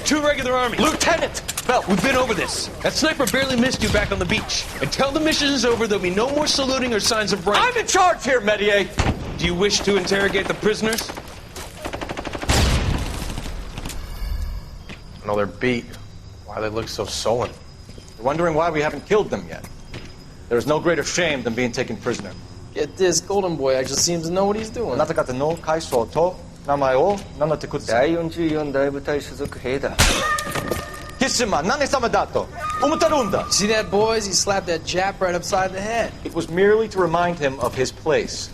2 regular army. Lieutenant! Phelps, we've been over this. That sniper barely missed you back on the beach. Until the mission is over, there'll be no more saluting or signs of rank. I'm in charge here, Medier! Do you wish to interrogate the prisoners? No, they're beat. Why they look so sullen? You're wondering why we haven't killed them yet. There is no greater shame than being taken prisoner. Get this, Golden Boy actually seems to know what he's doing. あなた方の階層と名前を名乗ってください。第44大部隊所属兵だ。キッシュマン、何様だと思ってるんだ。 See that, boys? He slapped that Jap right upside the head. It was merely to remind him of his place.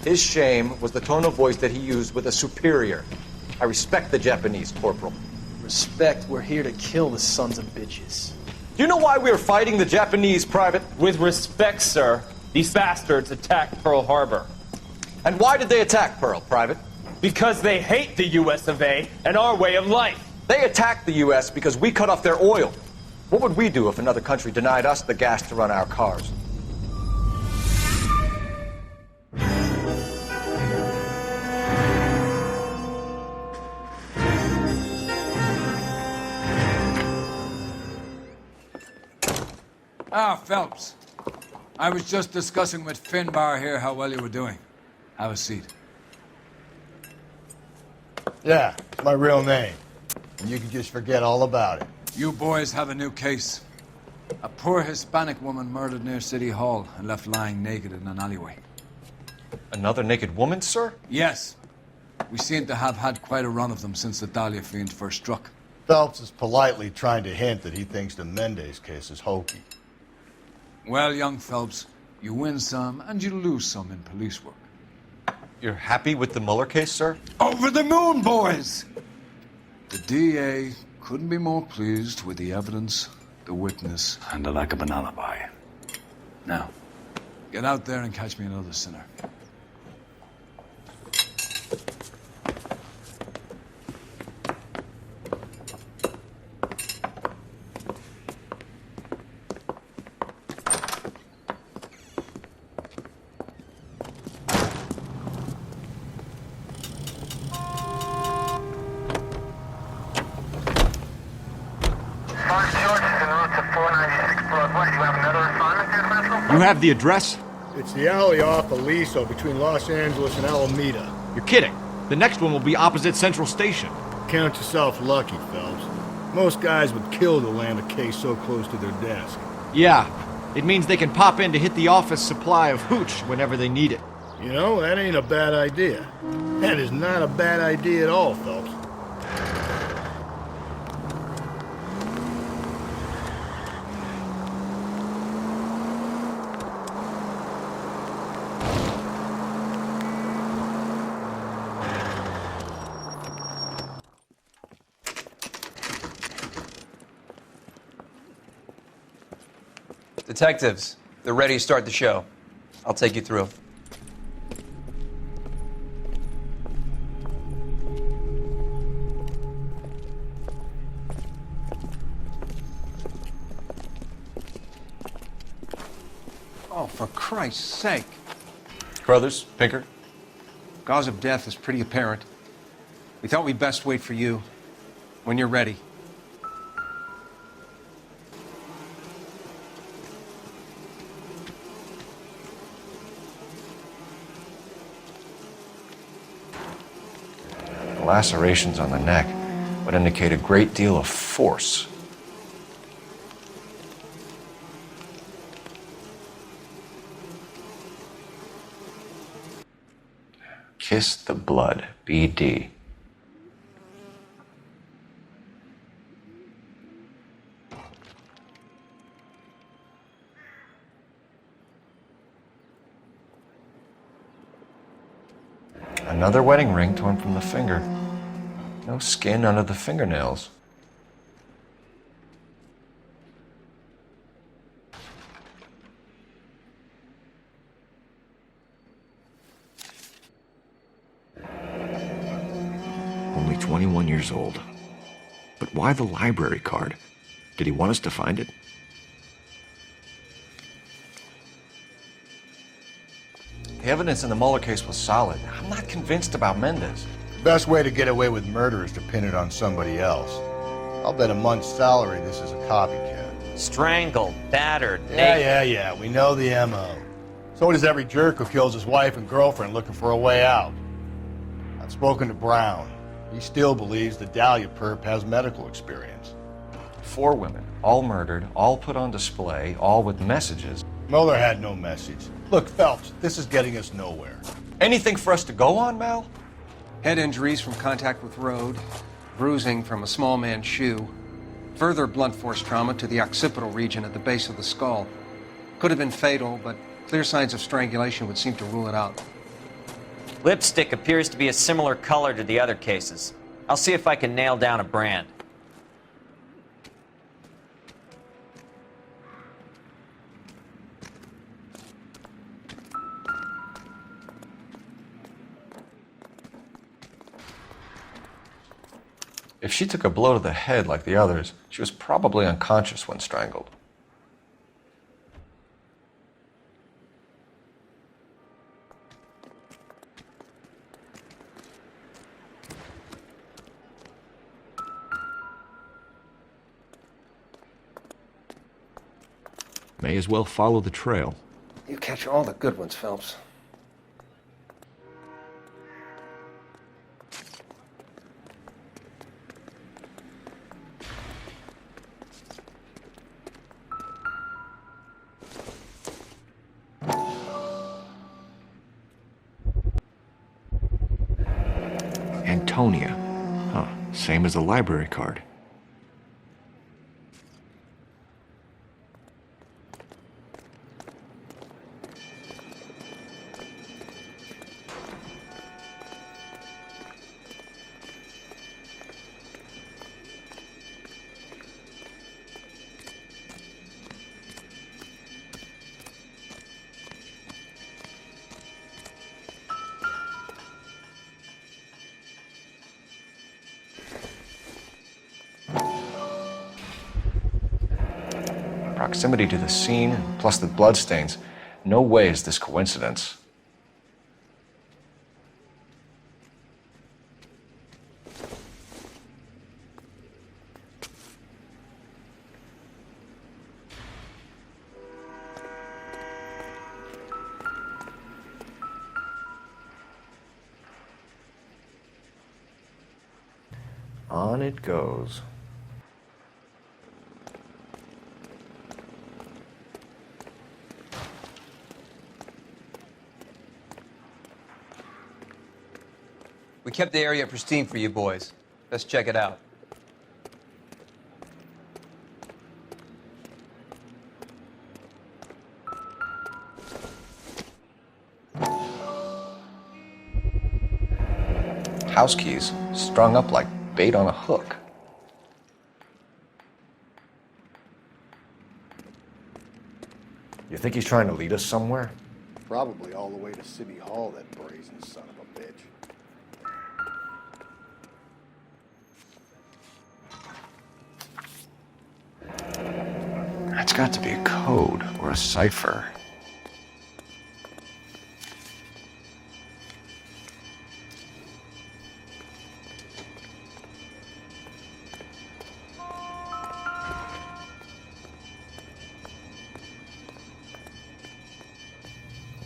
His shame was the tone of voice that he used with a superior. I respect the Japanese, Corporal. Respect, we're here to kill the sons of bitches. Do you know why we are fighting the Japanese, Private? With respect, sir, these bastards attacked Pearl Harbor. And why did they attack Pearl, Private? Because they hate the US of A and our way of life. They attacked the U.S. because we cut off their oil. What would we do if another country denied us the gas to run our cars? Ah, Phelps. I was just discussing with Finbar here how well you were doing. Have a seat. Yeah, it's my real name. And you can just forget all about it. You boys have a new case. A poor Hispanic woman murdered near City Hall and left lying naked in an alleyway. Another naked woman, sir? Yes. We seem to have had quite a run of them since the Dahlia fiend first struck. Phelps is politely trying to hint that he thinks the Mendez case is hokey. Well, young Phelps, you win some and you lose some in police work. You're happy with the Mueller case, sir? Over the moon, boys! The DA couldn't be more pleased with the evidence, the witness, and the lack of an alibi. Now, get out there and catch me another sinner. You have the address? It's the alley off Aliso between Los Angeles and Alameda. You're kidding. The next one will be opposite Central Station. Count yourself lucky, Phelps. Most guys would kill to land a case so close to their desk. Yeah, it means they can pop in to hit the office supply of hooch whenever they need it. You know, that ain't a bad idea. That is not a bad idea at all, Phelps. Detectives, they're ready to start the show. I'll take you through. Oh, for Christ's sake. Carruthers, Pinker. Cause of death is pretty apparent. We thought we'd best wait for you. When you're ready. The lacerations on the neck would indicate a great deal of force. Kiss the blood, BD. Another wedding ring torn from the finger. No skin under the fingernails. Only 21 years old. But why the library card? Did he want us to find it? The evidence in the Mueller case was solid. I'm not convinced about Mendez. The best way to get away with murder is to pin it on somebody else. I'll bet a month's salary this is a copycat. Strangled, battered, Yeah, we know the M.O. So does every jerk who kills his wife and girlfriend looking for a way out. I've spoken to Brown. He still believes the Dahlia perp has medical experience. 4 women, all murdered, all put on display, all with messages. Mueller had no message. Look, Phelps, this is getting us nowhere. Anything for us to go on, Mal? Head injuries from contact with road, bruising from a small man's shoe, further blunt force trauma to the occipital region at the base of the skull. Could have been fatal, but clear signs of strangulation would seem to rule it out. Lipstick appears to be a similar color to the other cases. I'll see if I can nail down a brand. If she took a blow to the head like the others, she was probably unconscious when strangled. May as well follow the trail. You catch all the good ones, Phelps. Antonia. Huh, same as the library card. Proximity to the scene, plus the bloodstains. No way is this coincidence. On it goes. We kept the area pristine for you boys. Let's check it out. House keys strung up like bait on a hook. You think he's trying to lead us somewhere? Probably all the way to City Hall, that brazen son of a bitch. That's got to be a code or a cipher.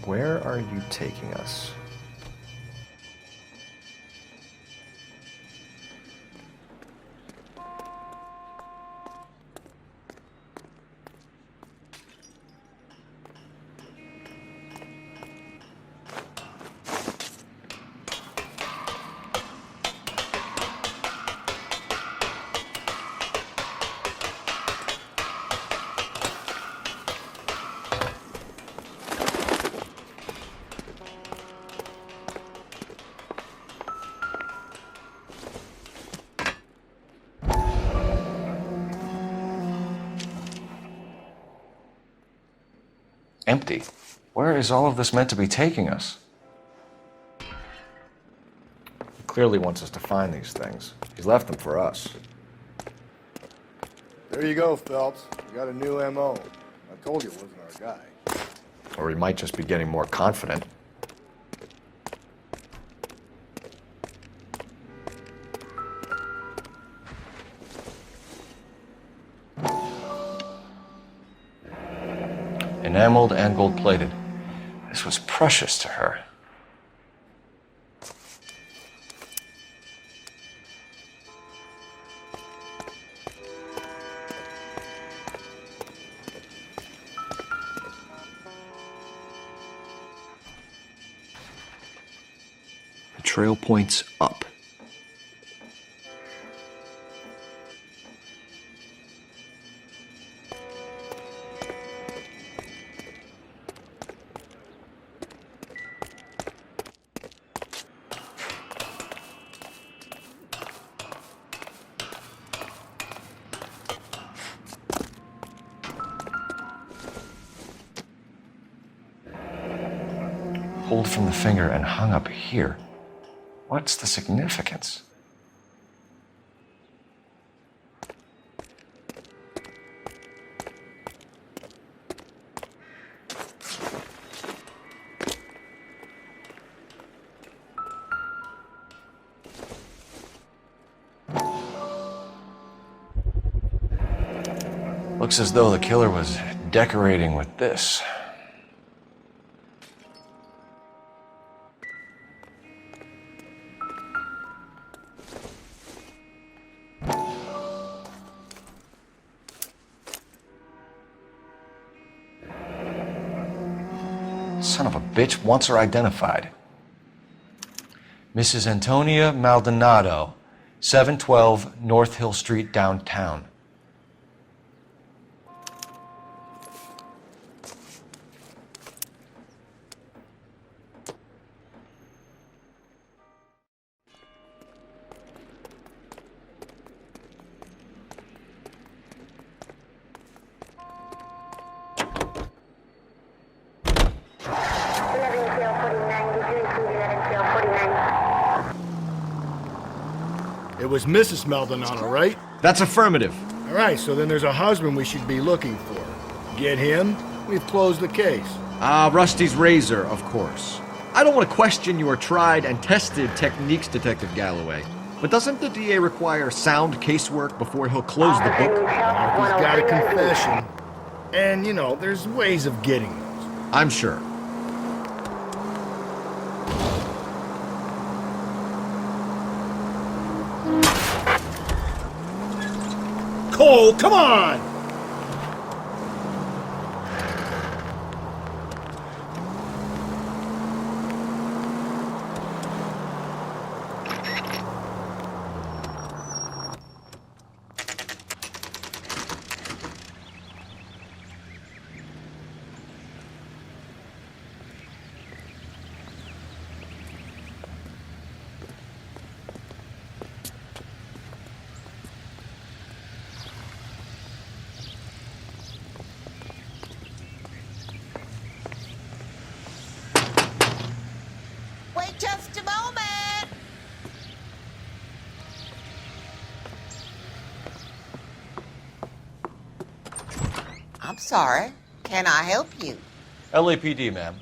Where are you taking us? Empty. Where is all of this meant to be taking us? He clearly wants us to find these things. He's left them for us. There you go, Phelps. You got a new M.O. I told you it wasn't our guy. Or he might just be getting more confident. enameled and gold-plated. This was precious to her. The trail points up. Pulled from the finger and hung up here. What's the significance? Looks as though the killer was decorating with this. Son of a bitch wants her identified. Mrs. Antonia Maldonado, 712 North Hill Street, downtown. It was Mrs. Maldonado, right? That's affirmative. All right, so then there's a husband we should be looking for. Get him, we've closed the case. Rusty's razor, of course. I don't want to question your tried and tested techniques, Detective Galloway. But doesn't the DA require sound casework before he'll close the book? He's got a confession. And, you know, there's ways of getting those. I'm sure. Cole, come on! Just a moment. I'm sorry. Can I help you? LAPD, ma'am.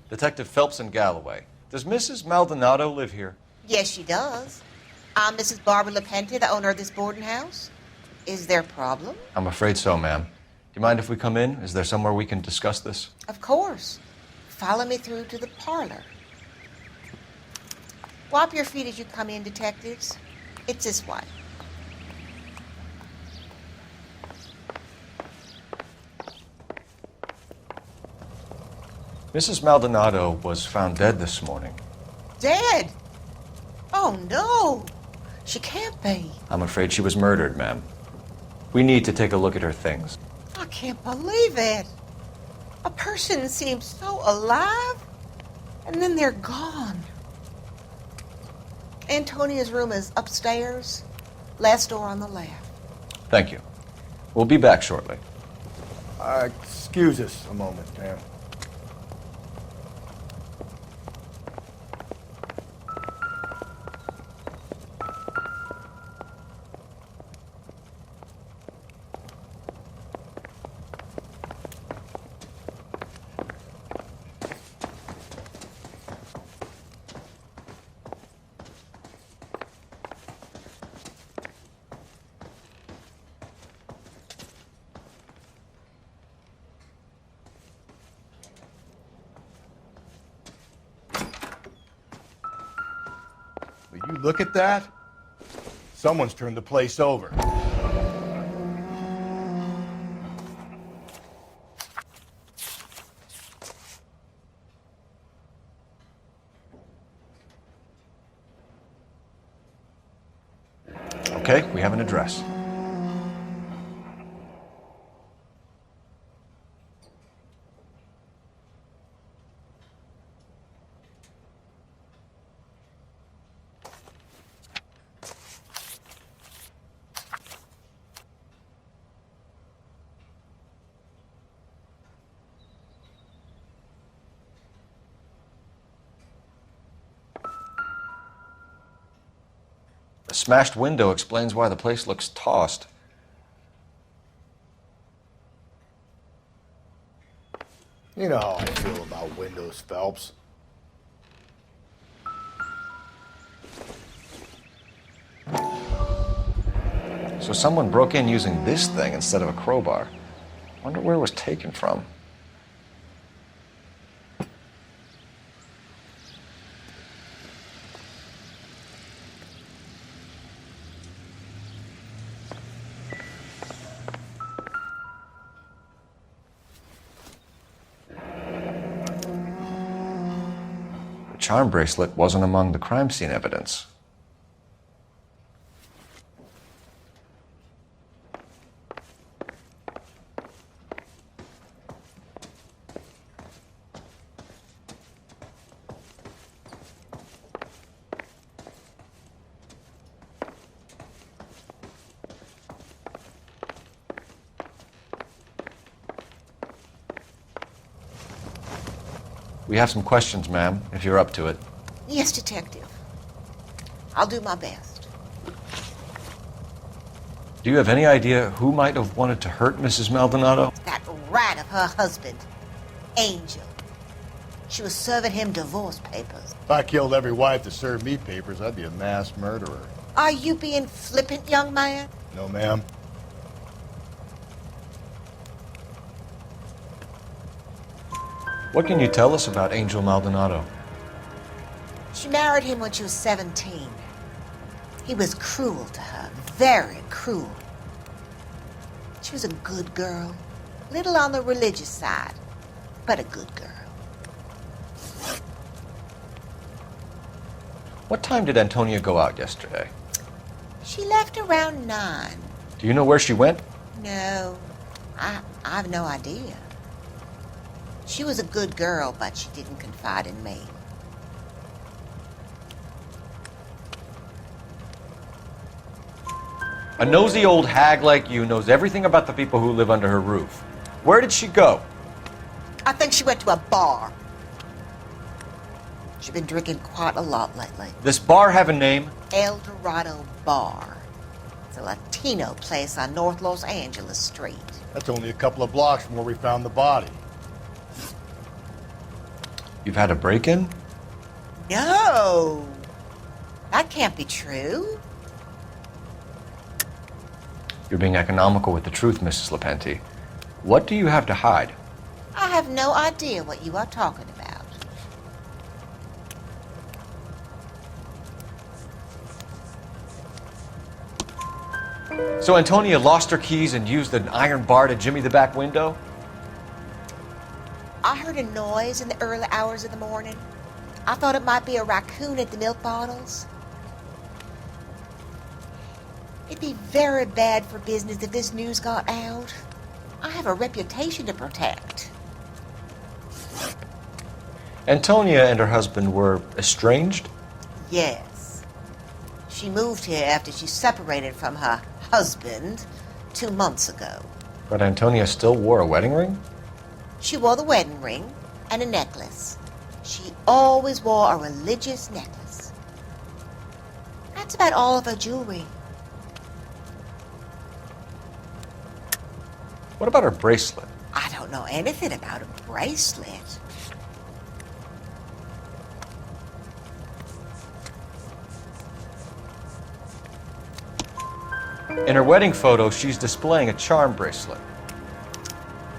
Detective Phelps and Galloway. Does Mrs. Maldonado live here? Yes, she does. I'm Mrs. Barbara LaPente, the owner of this boarding house. Is there a problem? I'm afraid so, ma'am. Do you mind if we come in? Is there somewhere we can discuss this? Of course. Follow me through to the parlor. Wipe your feet as you come in, detectives. It's this way. Mrs. Maldonado was found dead this morning. Dead? Oh, no. She can't be. I'm afraid she was murdered, ma'am. We need to take a look at her things. I can't believe it. A person seems so alive, and then they're gone. Antonia's room is upstairs, last door on the left. Thank you. We'll be back shortly. Excuse us a moment, ma'am. look at that? Someone's turned the place over. Okay, we have an address. The smashed window explains why the place looks tossed. You know how I feel about windows, Phelps. So someone broke in using this thing instead of a crowbar. Wonder where it was taken from. The charm bracelet wasn't among the crime scene evidence. We have some questions, ma'am, if you're up to it. Yes, Detective. I'll do my best. Do you have any idea who might have wanted to hurt Mrs. Maldonado? That rat of her husband, Angel. She was serving him divorce papers. If I killed every wife to serve me papers, I'd be a mass murderer. Are you being flippant, young man? No, ma'am. What can you tell us about Angel Maldonado? She married him when she was 17. He was cruel to her, very cruel. She was a good girl, little on the religious side, but a good girl. What time did Antonia go out yesterday? She left around 9. Do you know where she went? No, I have no idea. She was a good girl, but she didn't confide in me. A nosy old hag like you knows everything about the people who live under her roof. Where did she go? I think she went to a bar. She's been drinking quite a lot lately. This bar have a name? El Dorado Bar. It's a Latino place on North Los Angeles Street. That's only a couple of blocks from where we found the body. You've had a break-in? No! That can't be true. You're being economical with the truth, Mrs. Lepenti. What do you have to hide? I have no idea what you are talking about. So Antonia lost her keys and used an iron bar to jimmy the back window? I heard a noise in the early hours of the morning. I thought it might be a raccoon at the milk bottles. It'd be very bad for business if this news got out. I have a reputation to protect. Antonia and her husband were estranged? Yes. She moved here after she separated from her husband 2 months ago. But Antonia still wore a wedding ring? She wore the wedding ring and a necklace. She always wore a religious necklace. That's about all of her jewelry. What about her bracelet? I don't know anything about a bracelet. In her wedding photo, she's displaying a charm bracelet.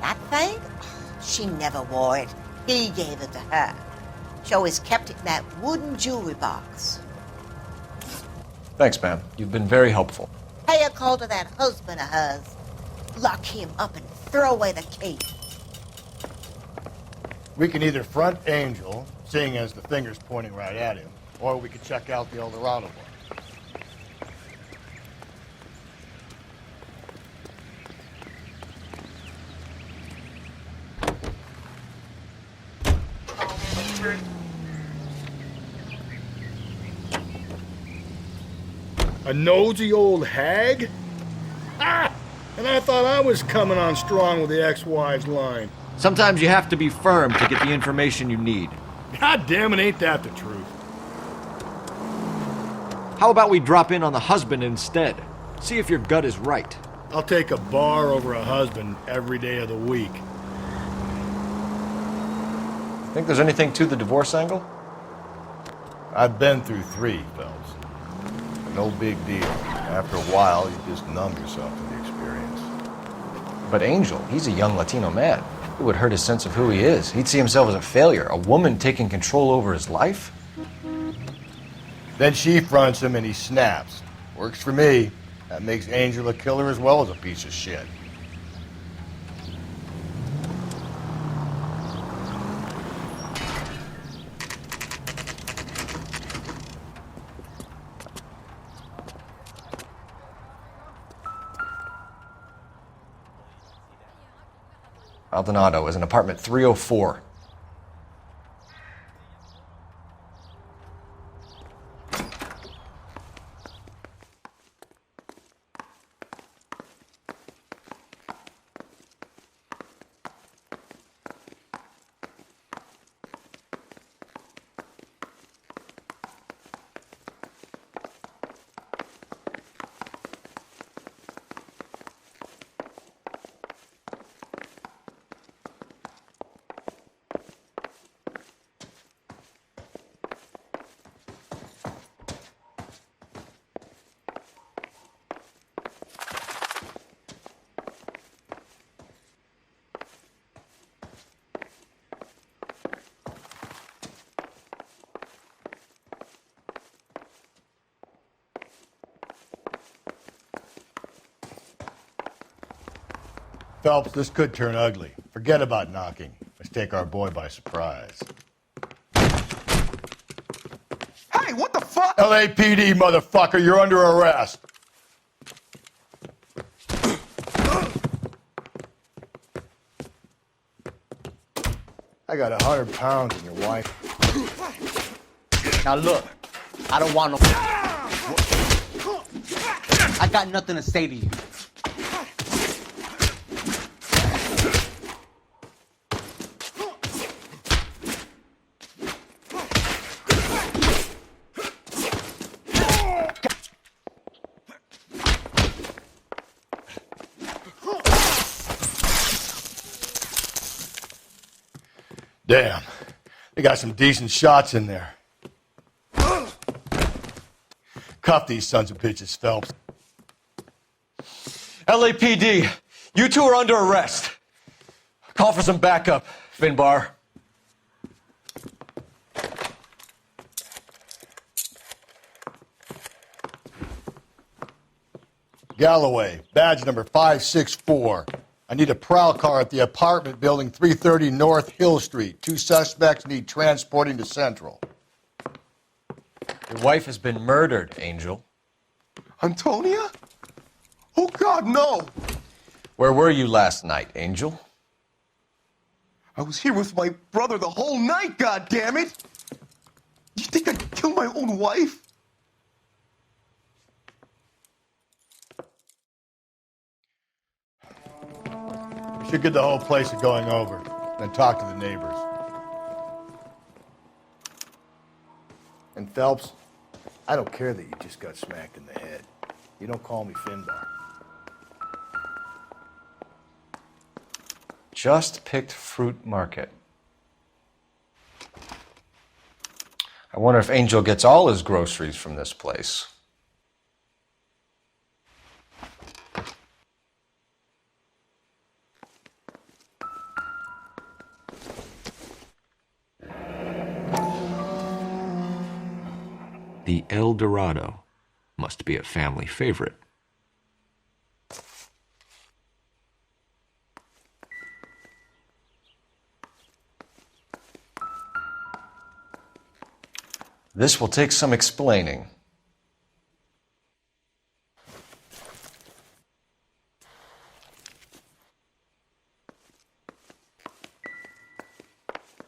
That thing? She never wore it. He gave it to her. She always kept it in that wooden jewelry box. Thanks, ma'am. You've been very helpful. Pay a call to that husband of hers. Lock him up and throw away the key. We can either front Angel, seeing as the finger's pointing right at him, or we could check out the El.Dorado one. A nosy old hag? Ah! And I thought I was coming on strong with the ex-wives line. Sometimes you have to be firm to get the information you need. God damn it, ain't that the truth? How about we drop in on the husband instead? See if your gut is right. I'll take a bar over a husband every day of the week. Think there's anything to the divorce angle? I've been through 3, Phelps. No big deal. After a while, you just numb yourself to the experience. But Angel, he's a young Latino man. It would hurt his sense of who he is. He'd see himself as a failure, a woman taking control over his life. Then she fronts him and he snaps. Works for me. That makes Angel a killer as well as a piece of shit. Maldonado is in apartment 304. Phelps, this could turn ugly. Forget about knocking. Let's take our boy by surprise. Hey, what the fuck? LAPD, motherfucker, you're under arrest. I got 100 pounds in your wife. Now look, I don't want no... I got nothing to say to you. Damn, they got some decent shots in there. Cuff these sons of bitches, Phelps. LAPD, you two are under arrest. Call for some backup, Finbar. Galloway, badge number 564. I need a prowl car at the apartment building 330 North Hill Street. 2 suspects need transporting to Central. Your wife has been murdered, Angel. Antonia? Oh, God, no! Where were you last night, Angel? I was here with my brother the whole night, goddammit! You think I'd kill my own wife? We should get the whole place a going over, then talk to the neighbors. And Phelps, I don't care that you just got smacked in the head. You don't call me Finbar. Just picked Fruit Market. I wonder if Angel gets all his groceries from this place. The El Dorado, Must be a family favorite. This will take some explaining.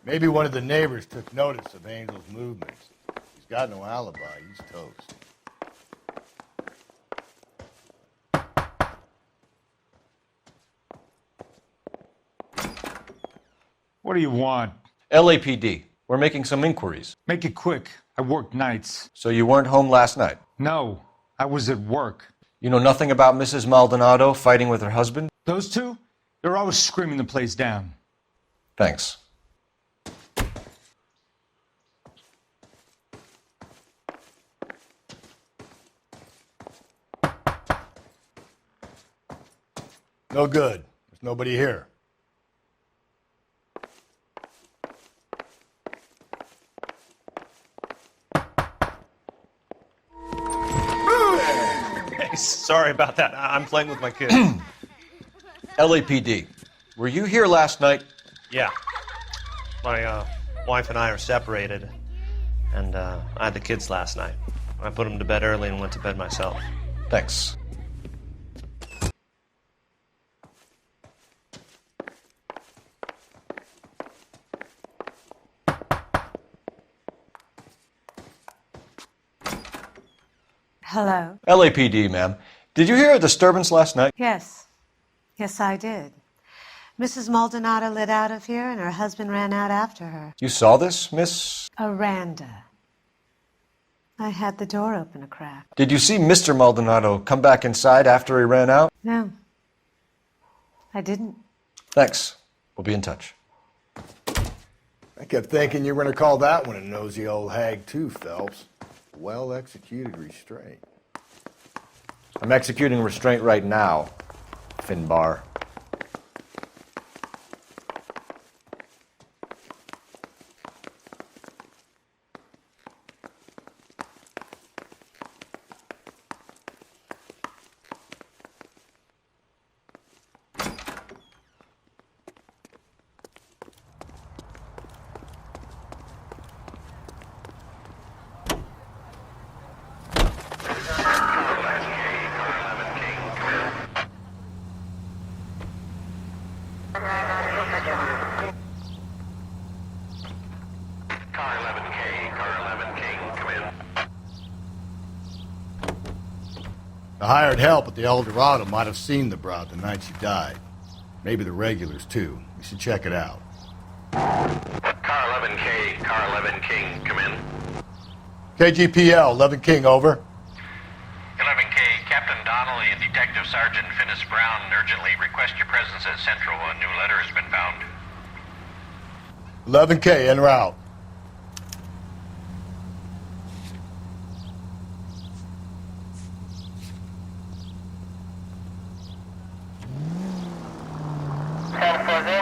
Maybe one of the neighbors took notice of Angel's movements. He's got no alibi. He's toast. What do you want? LAPD. We're making some inquiries. Make it quick. I work nights. So you weren't home last night? No, I was at work. You know nothing about Mrs. Maldonado fighting with her husband? Those two? They're always screaming the place down. Thanks. No good. There's nobody here. Sorry about that. I'm playing with my kids. LAPD. Were you here last night? Yeah. My wife and I are separated, and I had the kids last night. I put them to bed early and went to bed myself. Thanks. Hello? LAPD, ma'am. Did you hear a disturbance last night? Yes. Yes, I did. Mrs. Maldonado lit out of here, and her husband ran out after her. You saw this, Miss? Aranda. I had the door open a crack. Did you see Mr. Maldonado come back inside after he ran out? No. I didn't. Thanks. We'll be in touch. I kept thinking you were going to call that one a nosy old hag too, Phelps. Well-executed restraint. I'm executing restraint right now, Finbar. The hired help at the El Dorado might have seen the broad the night she died. Maybe the regulars, too. We should check it out. Car 11K, Car 11 King, come in. KGPL, 11 King, over. 11K, Captain Donnelly and Detective Sergeant Finnis Brown urgently request your presence at Central. A new letter has been found. 11K, en route.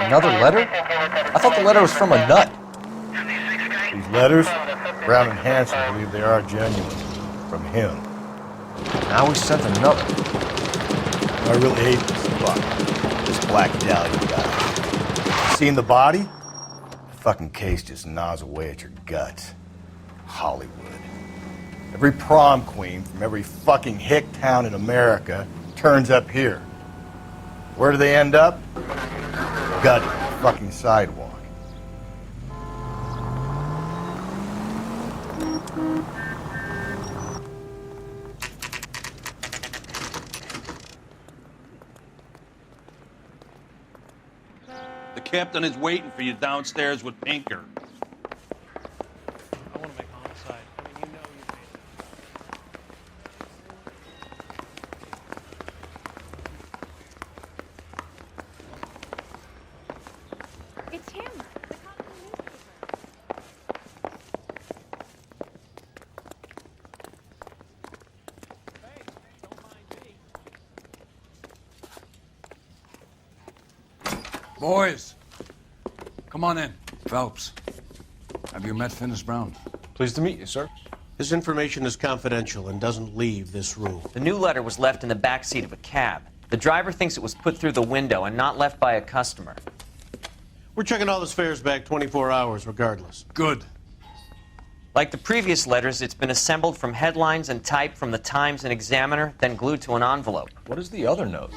Another letter? I thought the letter was from a nut. These letters, Brown and Hanson believe they are genuine. From him. Now we sent another. I really hate this fuck. This Black Dahlia guy. Seen the body? The fucking case just gnaws away at your guts. Hollywood. Every prom queen from every fucking hick town in America turns up here. Where do they end up? Gutted the fucking sidewalk. The captain is waiting for you downstairs with Pinker. I want to make homicide. I mean, you know you made it. It's him. Boys, come on in. Phelps, have you met Finnis Brown? Pleased to meet you, sir. This information is confidential and doesn't leave this room. The new letter was left in the back seat of a cab. The driver thinks it was put through the window and not left by a customer. We're checking all the fares back 24 hours regardless. Good. Like the previous letters, it's been assembled from headlines and typed from the Times and Examiner, then glued to an envelope. What is the other note?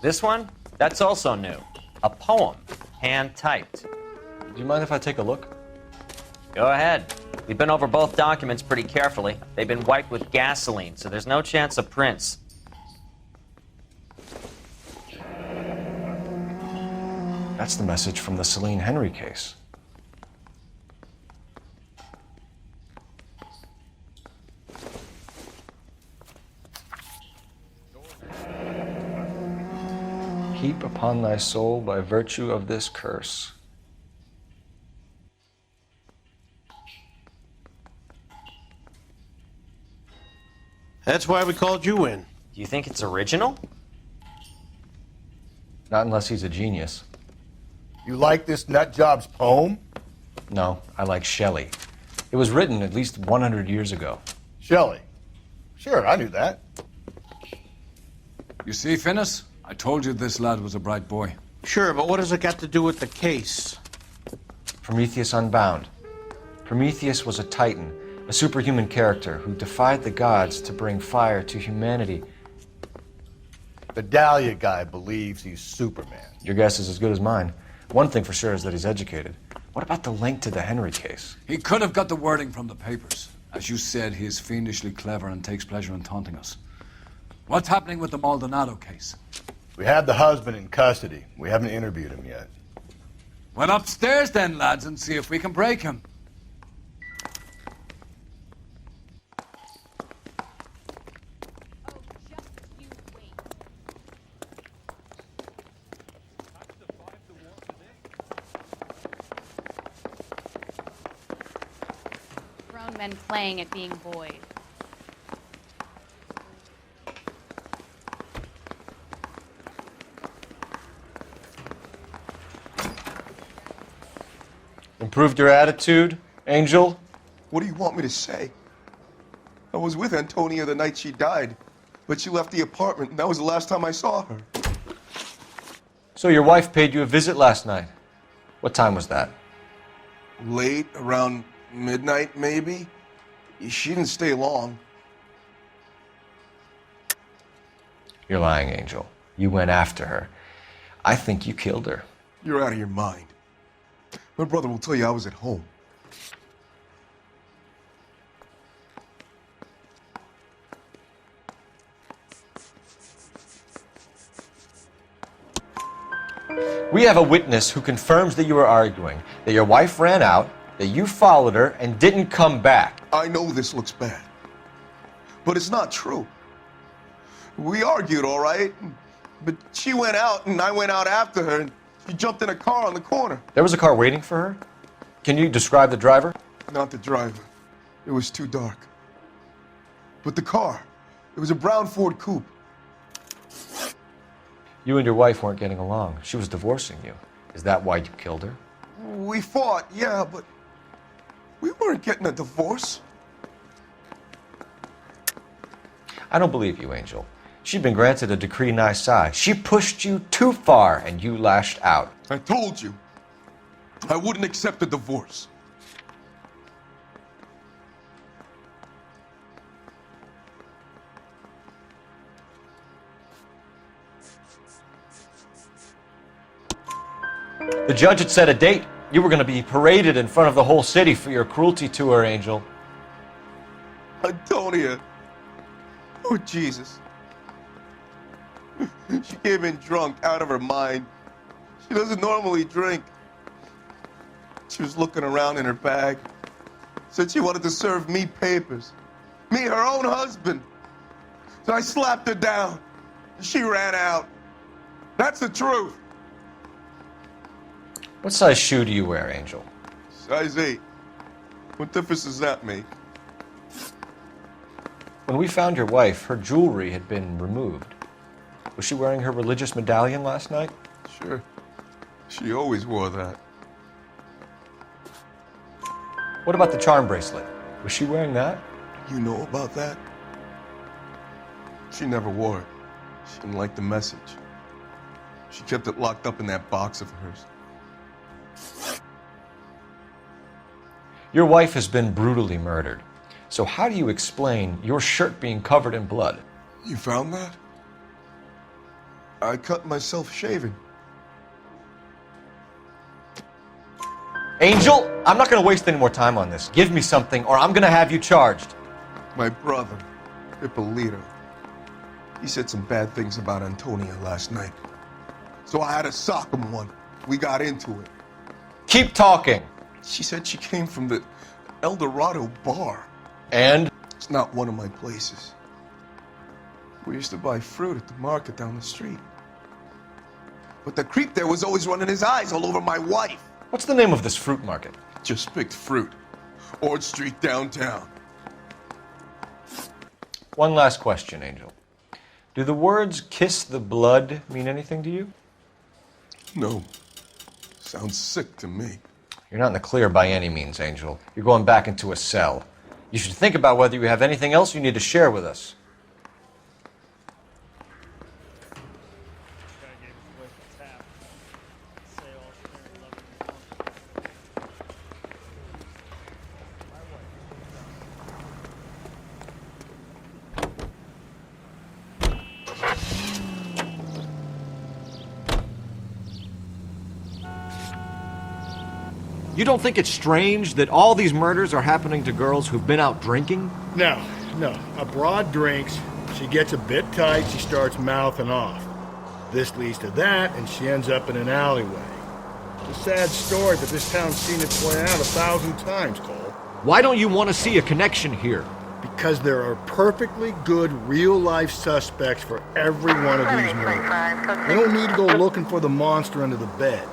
This one? That's also new. A poem, hand-typed. Do you mind if I take a look? Go ahead. We've been over both documents pretty carefully. They've been wiped with gasoline, so there's no chance of prints. That's the message from the Celine Henry case. Heap upon thy soul by virtue of this curse. That's why we called you in. Do you think it's original? Not unless he's a genius. You like this nutjob's poem? No, I like Shelley. It was written at least 100 years ago. Shelley? Sure, I knew that. You see, Finnis? I told you this lad was a bright boy. Sure, but what has it got to do with the case? Prometheus Unbound. Prometheus was a titan, a superhuman character who defied the gods to bring fire to humanity. The Dahlia guy believes he's Superman. Your guess is as good as mine. One thing for sure is that he's educated. What about the link to the Henry case? He could have got the wording from the papers. As you said, he is fiendishly clever and takes pleasure in taunting us. What's happening with the Maldonado case? We have the husband in custody. We haven't interviewed him yet. Well, upstairs then, lads, and see if we can break him. Grown men playing at being boys. Improved your attitude, Angel? What do you want me to say? I was with Antonia the night she died, but she left the apartment, and that was the last time I saw her. So your wife paid you a visit last night. What time was that? Late, around midnight, maybe? She didn't stay long. You're lying, Angel. You went after her. I think you killed her. You're out of your mind. My brother will tell you I was at home. We have a witness who confirms that you were arguing, that your wife ran out, that you followed her, and didn't come back. I know this looks bad, but it's not true. We argued, all right, but she went out and I went out after her, and she jumped in a car on the corner. There was a car waiting for her? Can you describe the driver? Not the driver. It was too dark. But the car, it was a brown Ford coupe. You and your wife weren't getting along. She was divorcing you. Is that why you killed her? We fought, yeah, but we weren't getting a divorce. I don't believe you, Angel. She'd been granted a decree nisi. She pushed you too far, and you lashed out. I told you, I wouldn't accept a divorce. The judge had set a date. You were going to be paraded in front of the whole city for your cruelty to her, Angel. Antonia. Oh, Jesus. She came in drunk, out of her mind. She doesn't normally drink. She was looking around in her bag. Said she wanted to serve me papers. Me, her own husband. So I slapped her down. She ran out. That's the truth. What size shoe do you wear, Angel? Size 8. What difference does that make? When we found your wife, her jewelry had been removed. Was she wearing her religious medallion last night? Sure. She always wore that. What about the charm bracelet? Was she wearing that? You know about that? She never wore it. She didn't like the message. She kept it locked up in that box of hers. Your wife has been brutally murdered. So how do you explain your shirt being covered in blood? You found that? I cut myself shaving. Angel, I'm not going to waste any more time on this. Give me something or I'm going to have you charged. My brother, Ippolito, he said some bad things about Antonia last night. So I had to sock him one. We got into it. Keep talking. She said she came from the El Dorado bar. And? It's not one of my places. We used to buy fruit at the market down the street. But the creep there was always running his eyes all over my wife. What's the name of this fruit market? Just picked fruit. Ord Street downtown. One last question, Angel. Do the words kiss the blood mean anything to you? No. Sounds sick to me. You're not in the clear by any means, Angel. You're going back into a cell. You should think about whether you have anything else you need to share with us. You don't think it's strange that all these murders are happening to girls who've been out drinking? No. A broad drinks, she gets a bit tight, she starts mouthing off. This leads to that, and she ends up in an alleyway. It's a sad story, but this town's seen it play out 1,000 times, Cole. Why don't you want to see a connection here? Because there are perfectly good real-life suspects for every one of these murders. They don't need to go looking for the monster under the bed.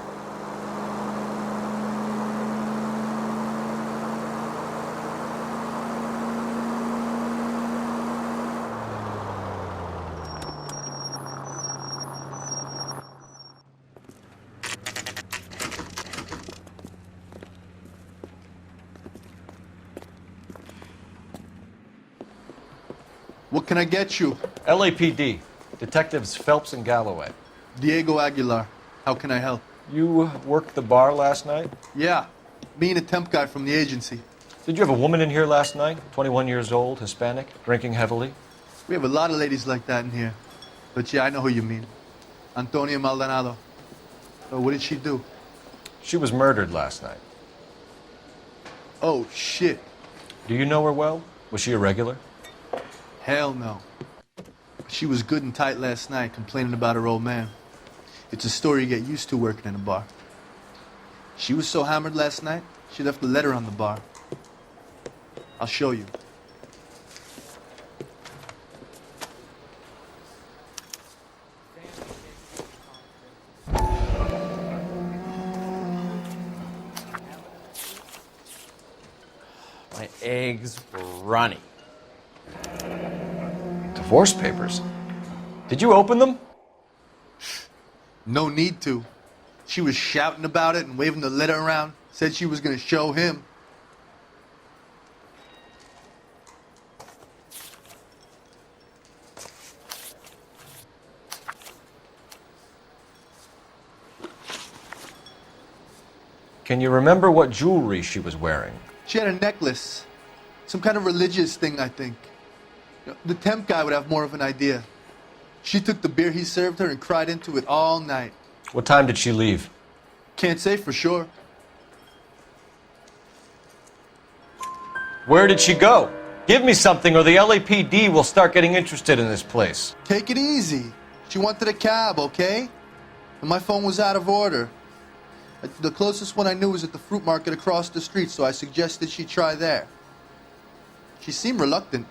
What can I get you? LAPD. Detectives Phelps and Galloway. Diego Aguilar. How can I help? You worked the bar last night? Yeah. Me and a temp guy from the agency. Did you have a woman in here last night? 21 years old, Hispanic, drinking heavily? We have a lot of ladies like that in here. But yeah, I know who you mean. Antonia Maldonado. So what did she do? She was murdered last night. Oh, shit. Do you know her well? Was she a regular? Hell no. She was good and tight last night, complaining about her old man. It's a story you get used to working in a bar. She was so hammered last night, she left a letter on the bar. I'll show you. My eggs were runny. Divorce papers? Did you open them? No need to. She was shouting about it and waving the letter around. Said she was going to show him. Can you remember what jewelry she was wearing? She had a necklace. Some kind of religious thing, I think. The temp guy would have more of an idea. She took the beer he served her and cried into it all night. What time did she leave? Can't say for sure. Where did she go? Give me something or the LAPD will start getting interested in this place. Take it easy. She wanted a cab, okay? And my phone was out of order. The closest one I knew was at the fruit market across the street, so I suggested she try there. She seemed reluctant.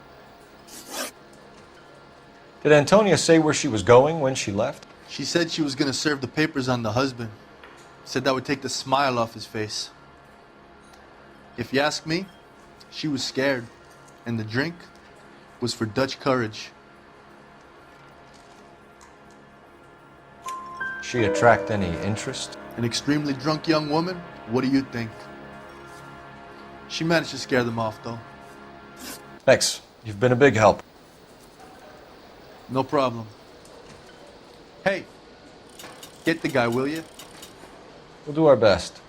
Did Antonia say where she was going when she left? She said she was going to serve the papers on the husband. Said that would take the smile off his face. If you ask me, she was scared. And the drink was for Dutch courage. She attract any interest? An extremely drunk young woman? What do you think? She managed to scare them off, though. Thanks. You've been a big help. No problem. Hey, get the guy, will you? We'll do our best.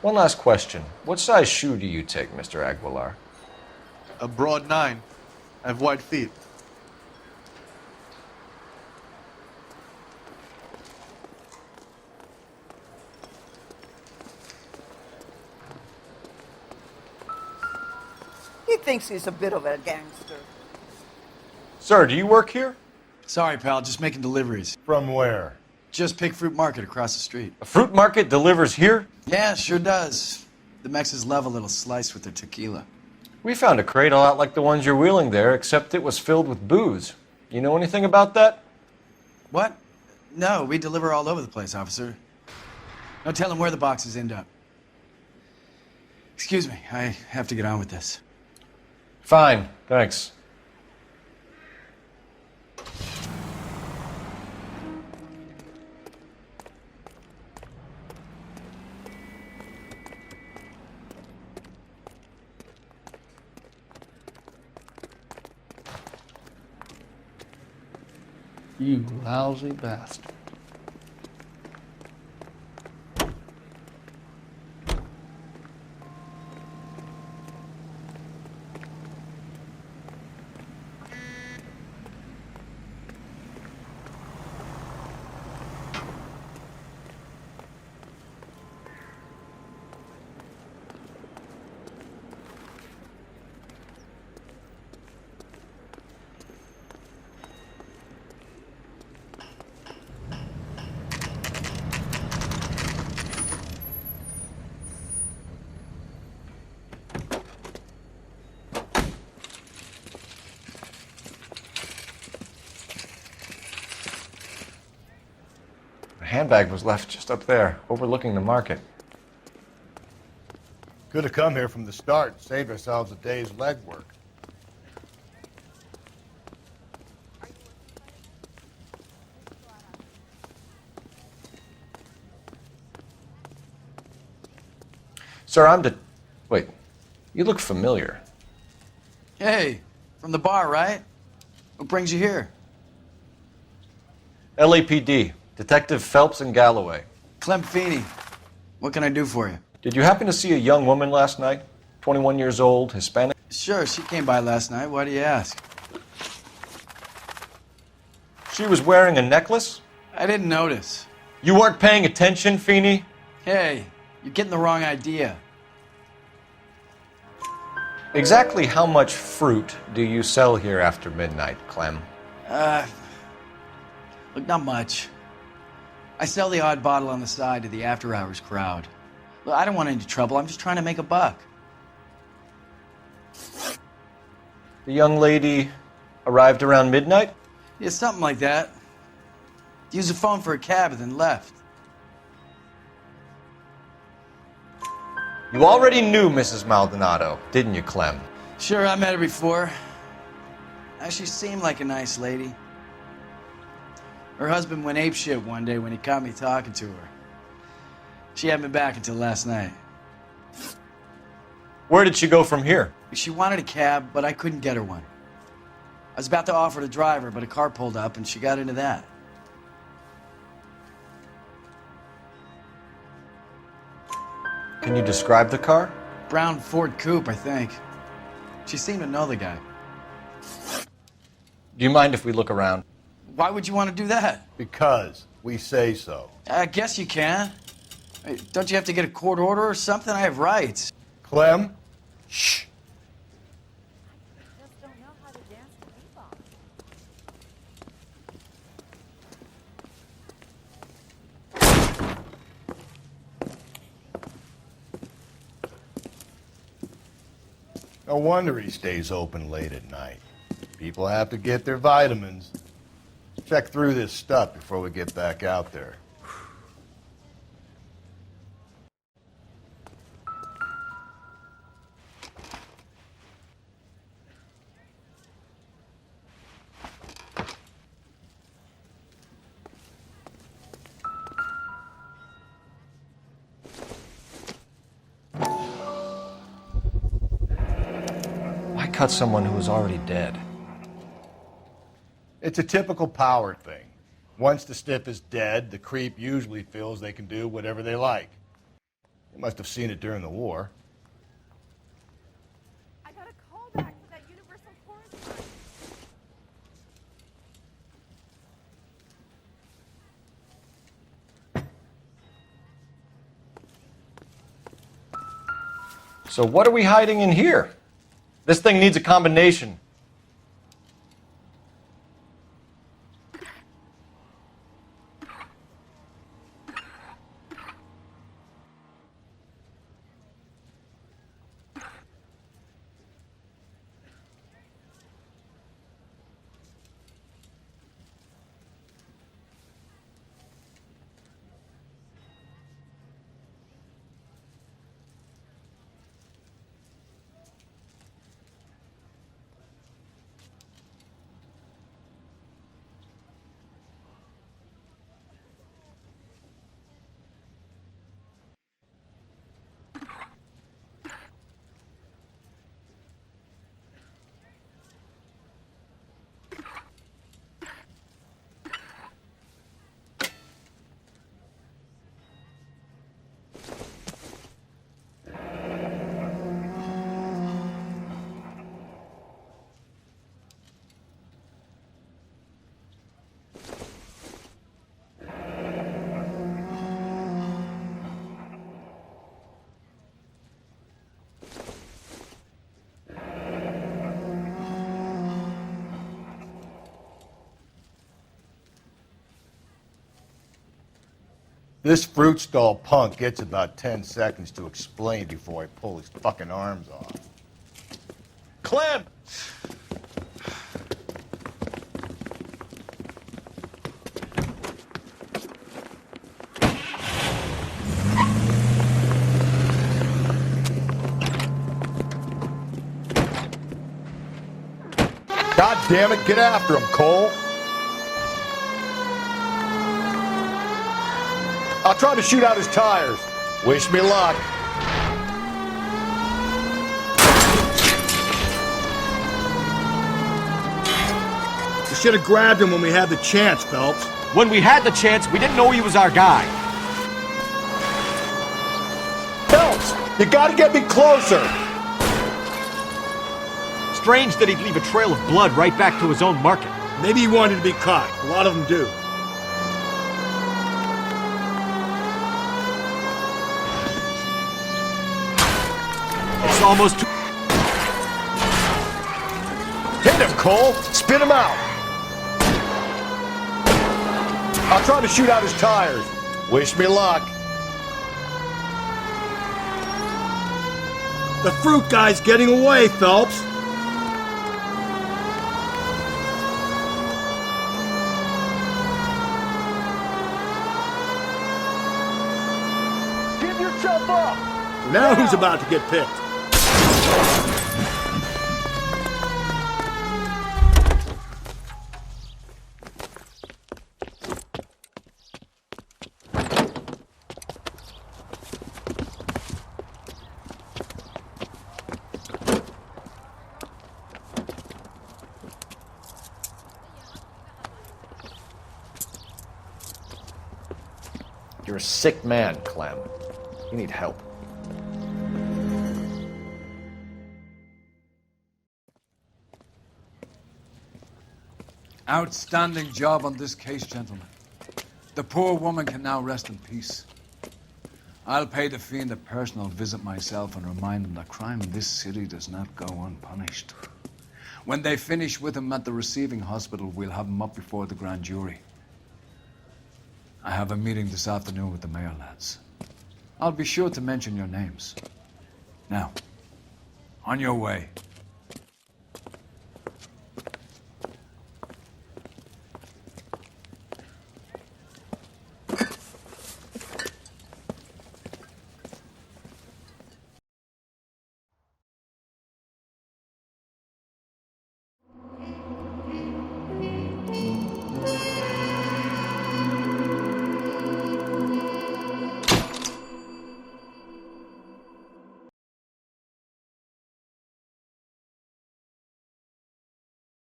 One last question. What size shoe do you take, Mr. Aguilar? A broad 9. I have wide feet. He thinks he's a bit of a gangster. Sir, do you work here? Sorry, pal, just making deliveries. From where? Just Pig Fruit Market across the street. A fruit market delivers here? Yeah, sure does. The Mexes love a little slice with their tequila. We found a crate a lot like the ones you're wheeling there, except it was filled with booze. You know anything about that? What? No, we deliver all over the place, officer. No telling where the boxes end up. Excuse me, I have to get on with this. Fine, thanks. You lousy bastard. The handbag was left just up there, overlooking the market. Could have come here from the start and saved ourselves a day's legwork. Sir, Wait, you look familiar. Hey, from the bar, right? What brings you here? LAPD, Detective Phelps and Galloway. Clem Feeney. What can I do for you? Did you happen to see a young woman last night? 21 years old, Hispanic? Sure, she came by last night. Why do you ask? She was wearing a necklace? I didn't notice. You weren't paying attention, Feeney? Hey, you're getting the wrong idea. Exactly how much fruit do you sell here after midnight, Clem? Look, not much. I sell the odd bottle on the side to the after-hours crowd. Look, I don't want any trouble. I'm just trying to make a buck. The young lady arrived around midnight? Yeah, something like that. Used the phone for a cab and then left. You already knew Mrs. Maldonado, didn't you, Clem? Sure, I met her before. She seemed like a nice lady. Her husband went apeshit one day when he caught me talking to her. She hadn't been back until last night. Where did she go from here? She wanted a cab, but I couldn't get her one. I was about to offer to drive her, but a car pulled up and she got into that. Can you describe the car? Brown Ford Coupe, I think. She seemed to know the guy. Do you mind if we look around? Why would you want to do that? Because we say so. I guess you can. Hey, don't you have to get a court order or something? I have rights. Clem? Shh. No wonder he stays open late at night. People have to get their vitamins. Check through this stuff before we get back out there. cut someone who was already dead? It's a typical power thing. Once the stiff is dead, the creep usually feels they can do whatever they like. You must have seen it during the war. I got a call back for that universal correspondent. So what are we hiding in here? This thing needs a combination. This fruit stall punk gets about 10 seconds to explain before I pull his fucking arms off. Clem! God damn it, get after him, Cole! I'll try to shoot out his tires. Wish me luck. We should have grabbed him when we had the chance, Phelps. When we had the chance, we didn't know he was our guy. Phelps, you gotta get me closer. Strange that he'd leave a trail of blood right back to his own market. Maybe he wanted to be caught. A lot of them do. It's almost too... Hit him, Cole. Spin him out. I'll try to shoot out his tires. Wish me luck. The fruit guy's getting away, Phelps. Give yourself up. Now who's about to get picked? You're a sick man, Clem. You need help. Outstanding job on this case, gentlemen. The poor woman can now rest in peace. I'll pay the fiend a personal visit myself and remind him that crime in this city does not go unpunished. When they finish with him at the receiving hospital, we'll have him up before the grand jury. I have a meeting this afternoon with the mayor lads. I'll be sure to mention your names. Now, on your way.